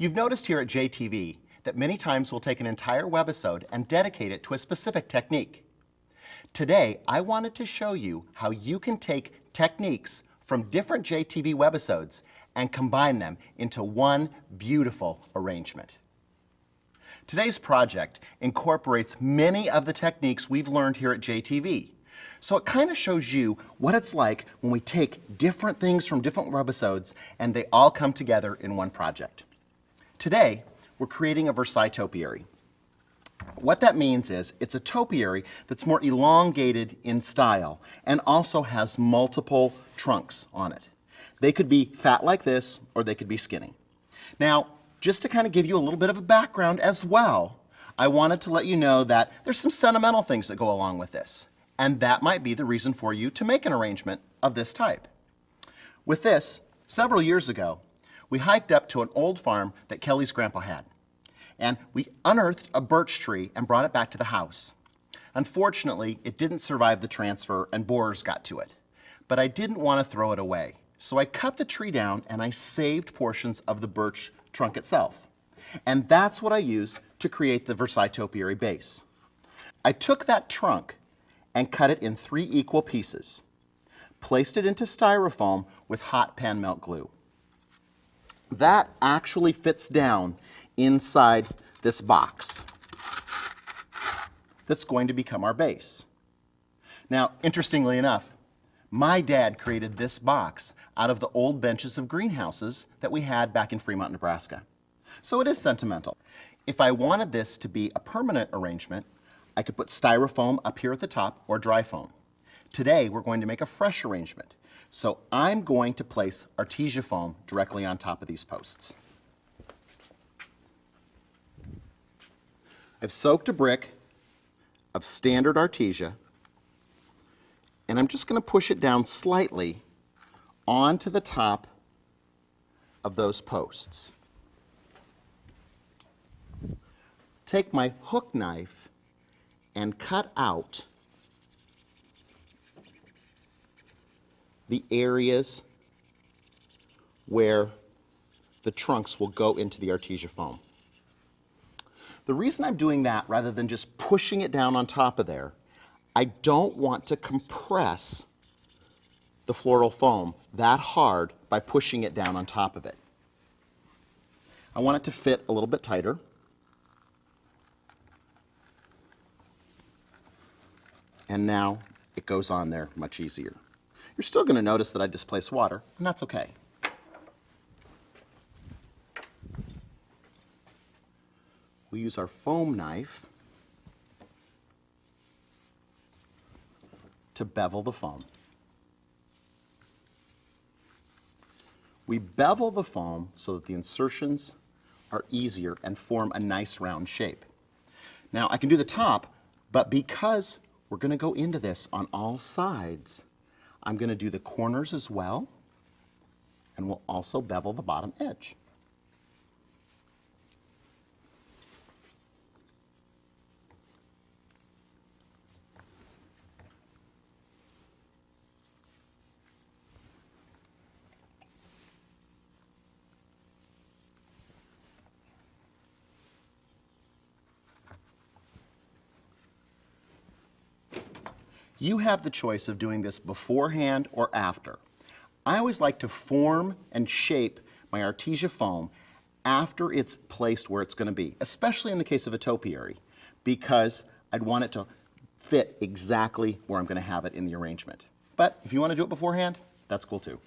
You've noticed here at JTV that many times we'll take an entire webisode and dedicate it to a specific technique. Today, I wanted to show you how you can take techniques from different JTV webisodes and combine them into one beautiful arrangement. Today's project incorporates many of the techniques we've learned here at JTV. So it kind of shows you what it's like when we take different things from different webisodes and they all come together in one project. Today, we're creating a Versailles topiary. What that means is it's a topiary that's more elongated in style and also has multiple trunks on it. They could be fat like this or they could be skinny. Now, just to kind of give you a little bit of a background as well, I wanted to let you know that there's some sentimental things that go along with this. And that might be the reason for you to make an arrangement of this type. With this, several years ago, we hiked up to an old farm that Kelly's grandpa had. And we unearthed a birch tree and brought it back to the house. Unfortunately, it didn't survive the transfer and borers got to it. But I didn't want to throw it away. So I cut the tree down and I saved portions of the birch trunk itself. And that's what I used to create the Versailles Topiary Base. I took that trunk and cut it in 3 equal pieces. Placed it into styrofoam with hot pan melt glue. That actually fits down inside this box that's going to become our base. Now, interestingly enough, my dad created this box out of the old benches of greenhouses that we had back in Fremont, Nebraska. So it is sentimental. If I wanted this to be a permanent arrangement, I could put styrofoam up here at the top or dry foam. Today, we're going to make a fresh arrangement. So I'm going to place artesia foam directly on top of these posts. I've soaked a brick of standard artesia, and I'm just going to push it down slightly onto the top of those posts. Take my hook knife and cut out the areas where the trunks will go into the artesia foam. The reason I'm doing that rather than just pushing it down on top of there, I don't want to compress the floral foam that hard by pushing it down on top of it. I want it to fit a little bit tighter. And now it goes on there much easier. You're still going to notice that I displace water, and that's okay. We use our foam knife to bevel the foam. We bevel the foam so that the insertions are easier and form a nice round shape. Now I can do the top, but because we're going to go into this on all sides, I'm going to do the corners as well, and we'll also bevel the bottom edge. You have the choice of doing this beforehand or after. I always like to form and shape my artesia foam after it's placed where it's going to be, especially in the case of a topiary, because I'd want it to fit exactly where I'm going to have it in the arrangement. But if you want to do it beforehand, that's cool too.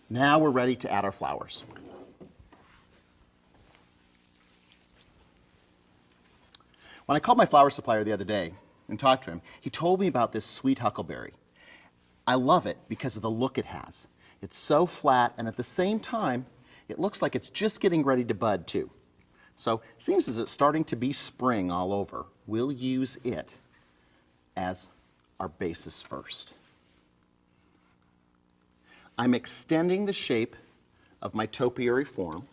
Now we're ready to add our flowers. When I called my flower supplier the other day and talked to him, he told me about this sweet huckleberry. I love it because of the look it has. It's so flat, and at the same time, it looks like it's just getting ready to bud too. So it seems as it's starting to be spring all over. We'll use it as our basis first. I'm extending the shape of my topiary form,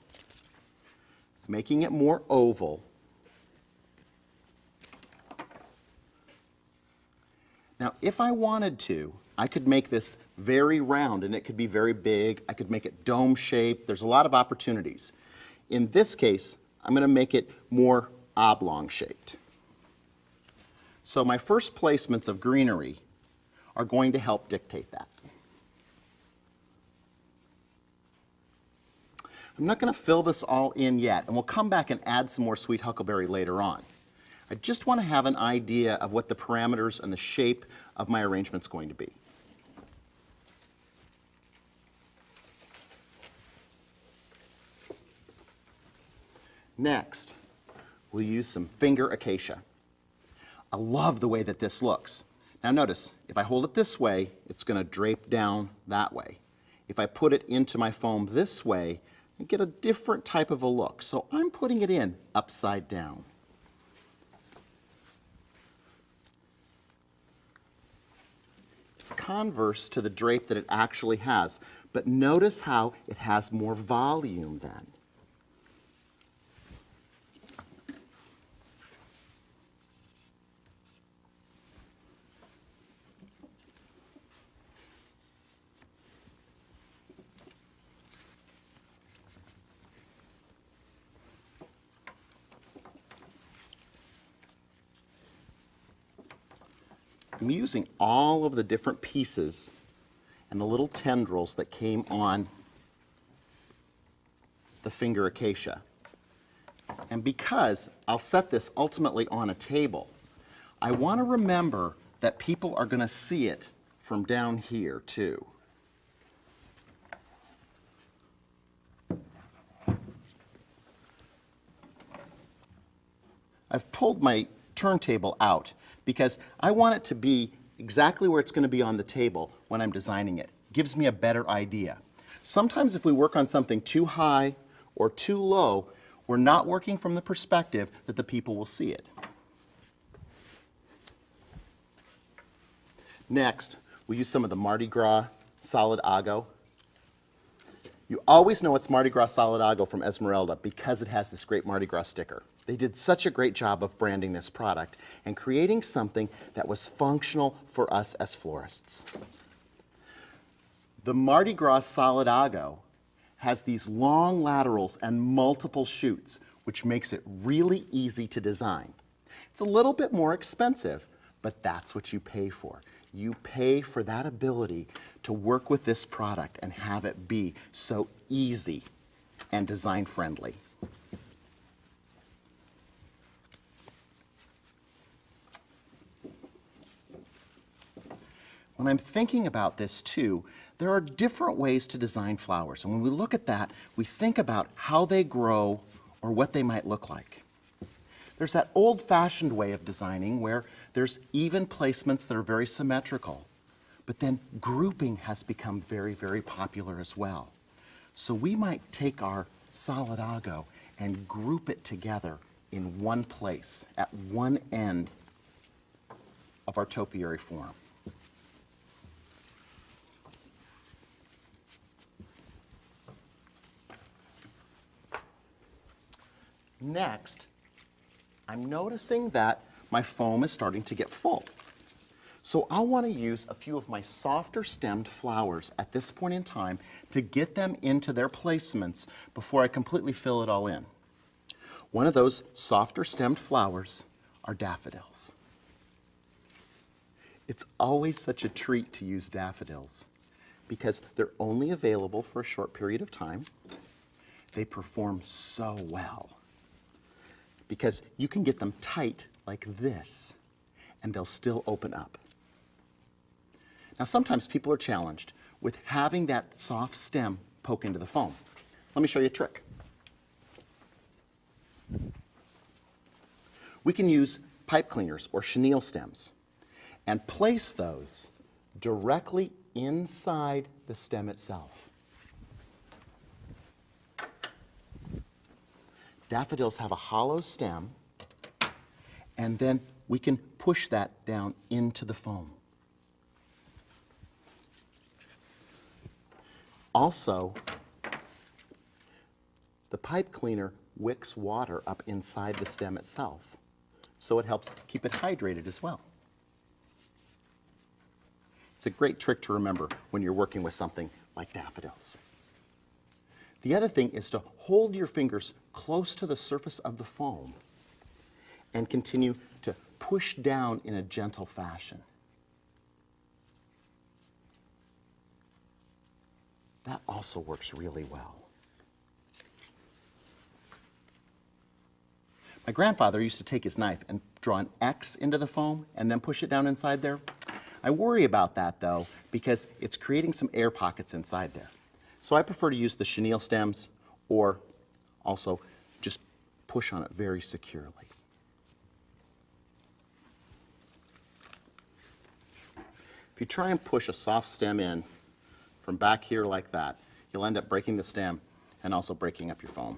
making it more oval. Now, if I wanted to, I could make this very round and it could be very big. I could make it dome shaped. There's a lot of opportunities. In this case, I'm going to make it more oblong shaped. So my first placements of greenery are going to help dictate that. I'm not going to fill this all in yet, and we'll come back and add some more sweet huckleberry later on. I just want to have an idea of what the parameters and the shape of my arrangement is going to be. Next, we'll use some finger acacia. I love the way that this looks. Now notice, if I hold it this way, it's going to drape down that way. If I put it into my foam this way, I get a different type of a look. So I'm putting it in upside down. It's converse to the drape that it actually has, but notice how it has more volume then. I'm using all of the different pieces and the little tendrils that came on the finger acacia. And because I'll set this ultimately on a table, I want to remember that people are going to see it from down here too. I've pulled my turntable out because I want it to be exactly where it's going to be on the table when I'm designing it. It gives me a better idea. Sometimes if we work on something too high or too low, we're not working from the perspective that the people will see it. Next, we'll use some of the Mardi Gras Solid Ago. You always know it's Mardi Gras Solid Ago from Esmeralda because it has this great Mardi Gras sticker. They did such a great job of branding this product and creating something that was functional for us as florists. The Mardi Gras Solid Ago has these long laterals and multiple shoots, which makes it really easy to design. It's a little bit more expensive, but that's what you pay for. You pay for that ability to work with this product and have it be so easy and design friendly. When I'm thinking about this too, there are different ways to design flowers. And when we look at that, we think about how they grow or what they might look like. There's that old-fashioned way of designing where there's even placements that are very symmetrical. But then grouping has become very, very popular as well. So we might take our Solidago and group it together in one place at one end of our topiary form. Next, I'm noticing that my foam is starting to get full. So I want to use a few of my softer stemmed flowers at this point in time to get them into their placements before I completely fill it all in. One of those softer stemmed flowers are daffodils. It's always such a treat to use daffodils because they're only available for a short period of time. They perform so well because you can get them tight like this and they'll still open up. Now sometimes people are challenged with having that soft stem poke into the foam. Let me show you a trick. We can use pipe cleaners or chenille stems and place those directly inside the stem itself. Daffodils have a hollow stem, and then we can push that down into the foam. Also, the pipe cleaner wicks water up inside the stem itself, so it helps keep it hydrated as well. It's a great trick to remember when you're working with something like daffodils. The other thing is to hold your fingers close to the surface of the foam and continue to push down in a gentle fashion. That also works really well. My grandfather used to take his knife and draw an X into the foam and then push it down inside there. I worry about that though, because it's creating some air pockets inside there. So I prefer to use the chenille stems or also just push on it very securely. If you try and push a soft stem in from back here like that, you'll end up breaking the stem and also breaking up your foam.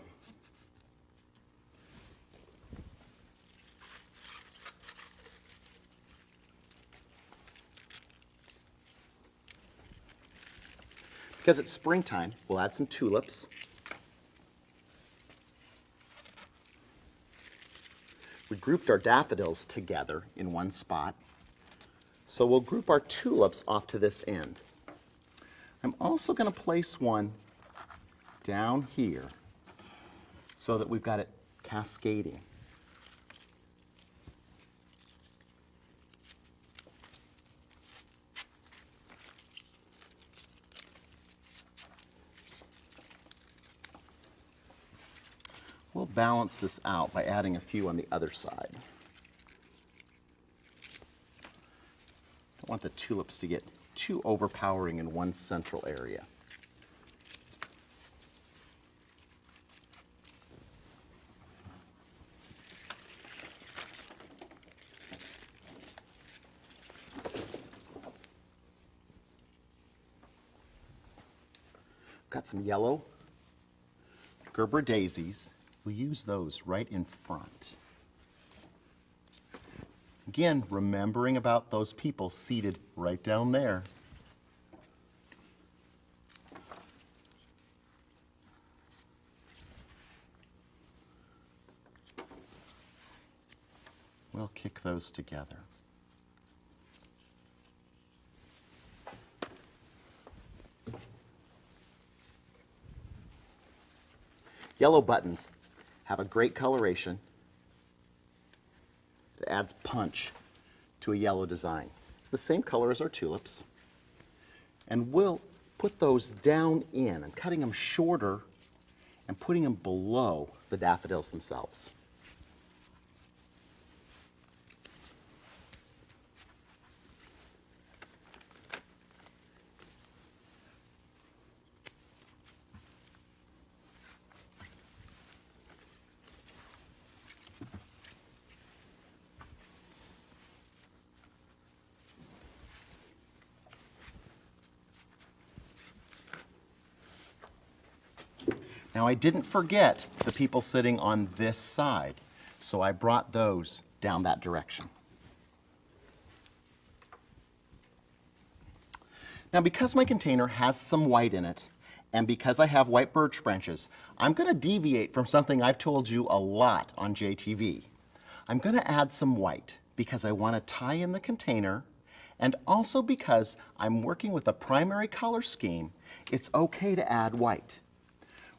Because it's springtime, we'll add some tulips. We grouped our daffodils together in one spot, so we'll group our tulips off to this end. I'm also going to place one down here so that we've got it cascading. We'll balance this out by adding a few on the other side. Don't want the tulips to get too overpowering in one central area. Got some yellow Gerber daisies. We'll use those right in front. Again, remembering about those people seated right down there. We'll kick those together. Yellow buttons have a great coloration that adds punch to a yellow design. It's the same color as our tulips. And we'll put those down in. I'm cutting them shorter and putting them below the daffodils themselves. Now I didn't forget the people sitting on this side, so I brought those down that direction. Now because my container has some white in it, and because I have white birch branches, I'm going to deviate from something I've told you a lot on JTV. I'm going to add some white because I want to tie in the container, and also because I'm working with a primary color scheme, it's okay to add white.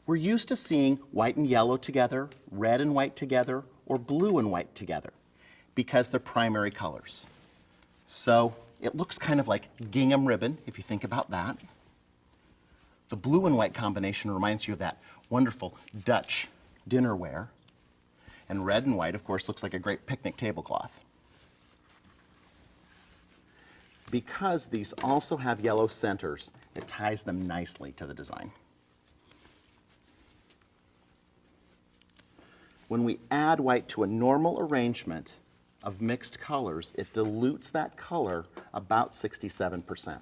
We're used to seeing white and yellow together, red and white together, or blue and white together because they're primary colors. So it looks kind of like gingham ribbon if you think about that. The blue and white combination reminds you of that wonderful Dutch dinnerware. And red and white, of course, looks like a great picnic tablecloth. Because these also have yellow centers, it ties them nicely to the design. When we add white to a normal arrangement of mixed colors, it dilutes that color about 67%.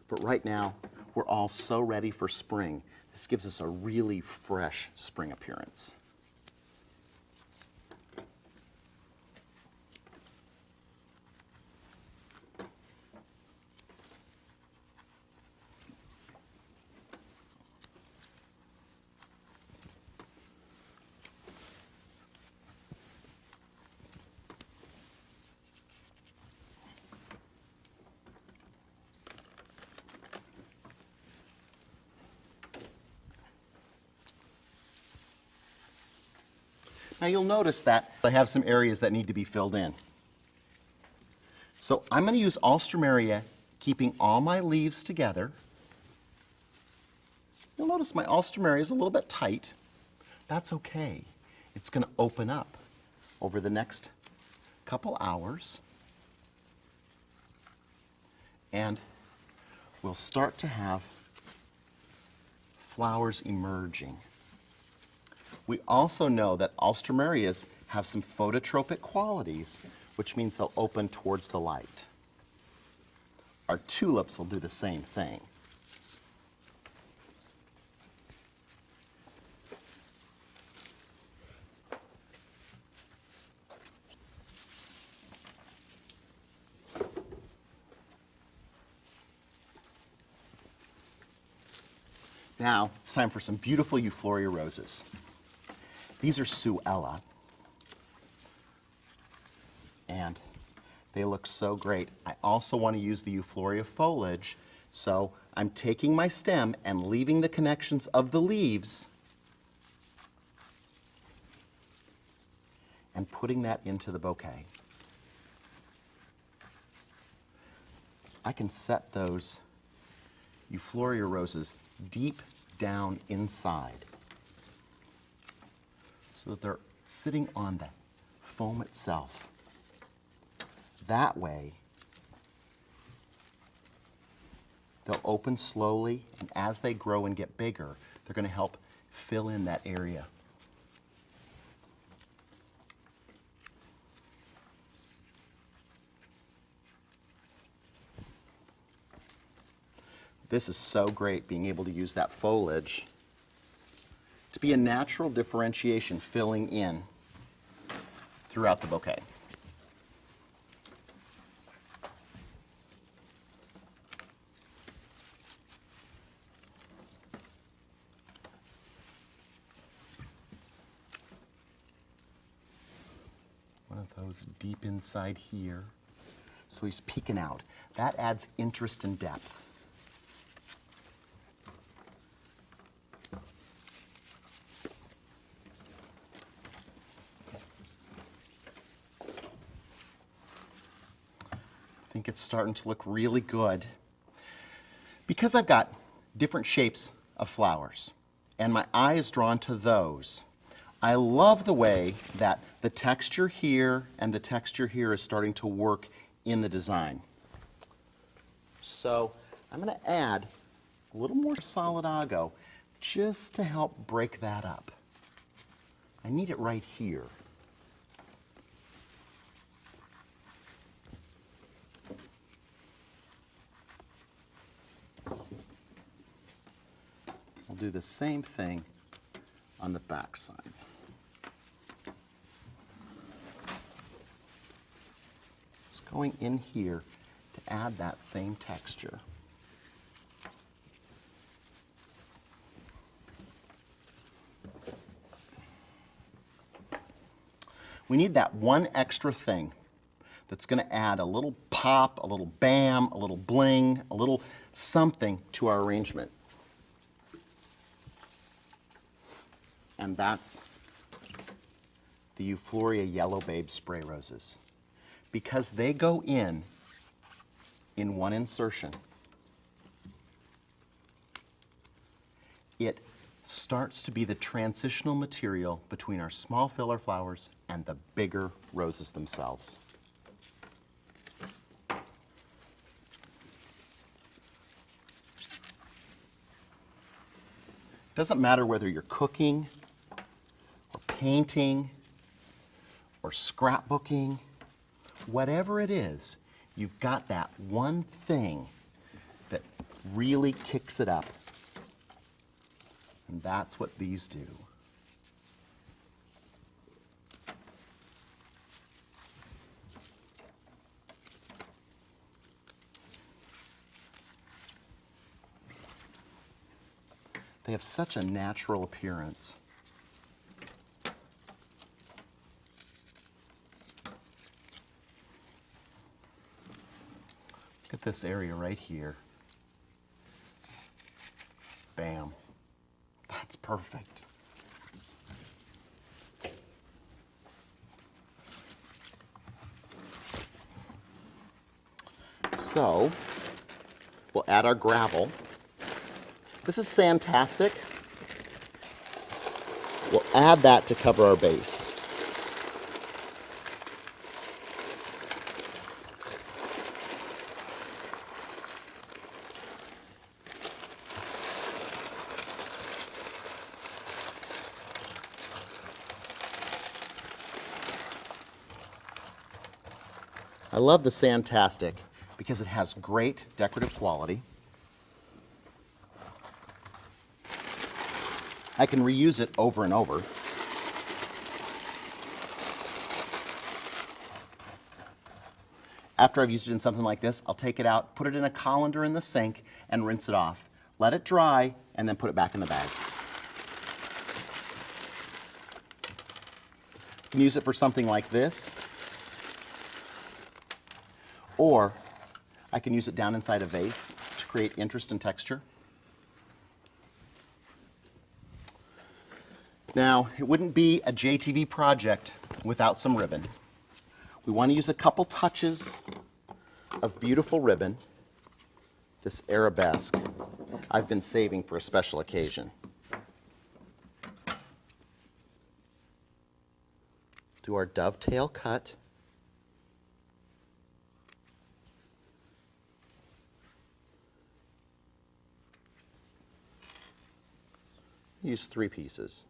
But right now, we're all so ready for spring. This gives us a really fresh spring appearance. Now you'll notice that I have some areas that need to be filled in. So I'm going to use Alstroemeria, keeping all my leaves together. You'll notice my Alstroemeria is a little bit tight. That's okay. It's going to open up over the next couple hours. And we'll start to have flowers emerging. We also know that Alstroemerias have some phototropic qualities, which means they'll open towards the light. Our tulips will do the same thing. Now, it's time for some beautiful Euphorbia roses. These are Suella, and they look so great. I also want to use the Euphorbia foliage, so I'm taking my stem and leaving the connections of the leaves and putting that into the bouquet. I can set those Euphorbia roses deep down inside so that they're sitting on the foam itself. That way, they'll open slowly, and as they grow and get bigger, they're going to help fill in that area. This is so great, being able to use that foliage to be a natural differentiation filling in throughout the bouquet. One of those deep inside here. So he's peeking out. That adds interest and depth. I think it's starting to look really good. Because I've got different shapes of flowers and my eye is drawn to those, I love the way that the texture here and the texture here is starting to work in the design. So I'm going to add a little more Solidago just to help break that up. I need it right here. I'll do the same thing on the back side. Just going in here to add that same texture. We need that one extra thing that's going to add a little pop, a little bam, a little bling, a little something to our arrangement. And that's the Euphorbia Yellow Babe spray roses. Because they go in one insertion, it starts to be the transitional material between our small filler flowers and the bigger roses themselves. Doesn't matter whether you're cooking or painting or scrapbooking, whatever it is, you've got that one thing that really kicks it up. And that's what these do. They have such a natural appearance. Look at this area right here. Bam. That's perfect. So we'll add our gravel. This is Sandtastic. We'll add that to cover our base. I love the Sandtastic because it has great decorative quality. I can reuse it over and over. After I've used it in something like this, I'll take it out, put it in a colander in the sink, and rinse it off. Let it dry, and then put it back in the bag. You can use it for something like this, or I can use it down inside a vase to create interest and texture. Now, it wouldn't be a JTV project without some ribbon. We want to use a couple touches of beautiful ribbon, this arabesque I've been saving for a special occasion. Do our dovetail cut. Use 3 pieces.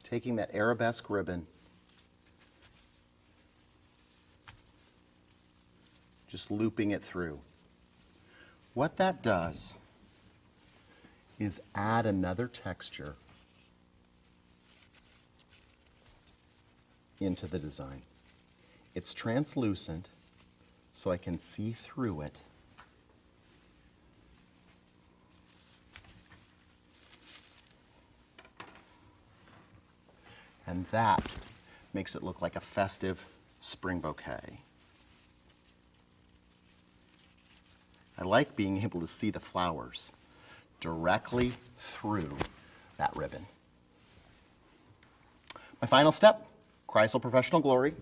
Taking that arabesque ribbon, just looping it through. What that does is add another texture into the design. It's translucent, so I can see through it. And that makes it look like a festive spring bouquet. I like being able to see the flowers directly through that ribbon. My final step, Kreisel Professional Glory.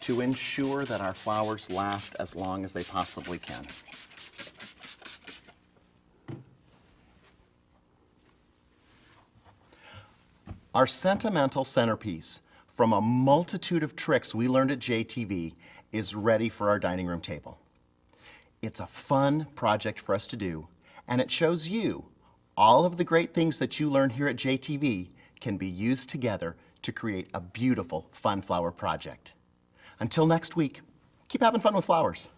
To ensure that our flowers last as long as they possibly can. Our sentimental centerpiece, from a multitude of tricks we learned at JTV, is ready for our dining room table. It's a fun project for us to do, and it shows you all of the great things that you learn here at JTV can be used together to create a beautiful, fun flower project. Until next week, keep having fun with flowers.